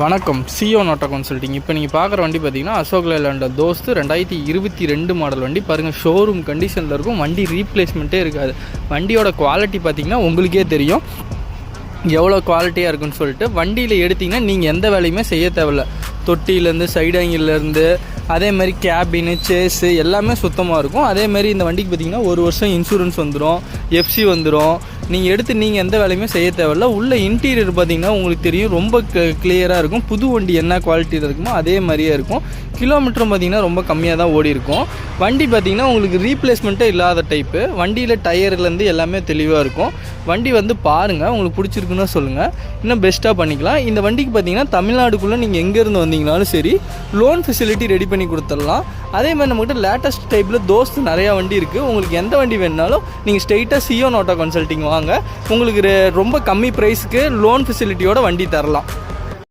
வணக்கம் CO NOTA consulting. இப்போ நீங்கள் பார்க்குற வண்டி பார்த்தீங்கன்னா அசோக் லேலண்ட் தோஸ்து 2022 மாடல் வண்டி. பாருங்கள், ஷோரூம் கண்டிஷனில் இருக்கும். வண்டி ரீப்ளேஸ்மெண்ட்டே இருக்காது. வண்டியோட குவாலிட்டி பார்த்தீங்கன்னா உங்களுக்கே தெரியும் எவ்வளோ குவாலிட்டியாக இருக்குன்னு சொல்லிட்டு. வண்டியில் எடுத்திங்கன்னா நீங்கள் எந்த வேலையுமே செய்ய தேவையில்ல. தொட்டியிலேருந்து சைடு ஆங்கிலேருந்து அதே மாதிரி கேபின்னு சேஸு எல்லாமே சுத்தமாக இருக்கும். அதேமாதிரி இந்த வண்டிக்கு பார்த்திங்கன்னா 1 வருஷம் இன்சூரன்ஸ் வந்துடும், எஃப்சி வந்துடும். நீங்கள் எந்த வேலையுமே செய்ய தேவையில்ல. உள்ள இன்டீரியர் பார்த்திங்கன்னா உங்களுக்கு தெரியும், ரொம்ப கிளியராக இருக்கும். புது வண்டி என்ன குவாலிட்டியில் இருக்குமோ அதே மாதிரியே இருக்கும். கிலோமீட்டரும் பார்த்திங்கன்னா ரொம்ப கம்மியாக தான் ஓடி இருக்கும். வண்டி பார்த்திங்கன்னா உங்களுக்கு ரீப்ளேஸ்மெண்ட்டே இல்லாத டைப்பு. வண்டியில் டயர்லேருந்து எல்லாமே தெளிவாக இருக்கும். வண்டி வந்து பாருங்கள், உங்களுக்கு பிடிச்சிருக்குன்னு சொல்லுங்கள், இன்னும் பெஸ்ட்டாக பண்ணிக்கலாம். இந்த வண்டிக்கு பார்த்திங்கன்னா தமிழ்நாடுக்குள்ளே நீங்கள் எங்கேருந்து வந்தீங்கனாலும் சரி லோன் ஃபெசிலிட்டி ரெடி பண்ணி கொடுத்துடலாம். அதே மாதிரி நம்மகிட்ட லேட்டஸ்ட் டைப்பில் தோஸ்து நிறையா வண்டி இருக்குது. உங்களுக்கு எந்த வண்டி வேணுனாலும் நீங்கள் ஸ்ட்ரெயிட்டாக சிஓ நோட்டா கன்சல்ட்டிங் வாங்க. உங்களுக்கு ரொம்ப கம்மி ப்ரைஸுக்கு லோன் ஃபெசிலிட்டியோட வண்டி தரலாம்.